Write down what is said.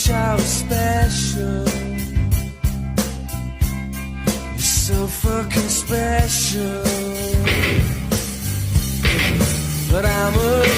wish I was special. You're so fucking special. But I'm a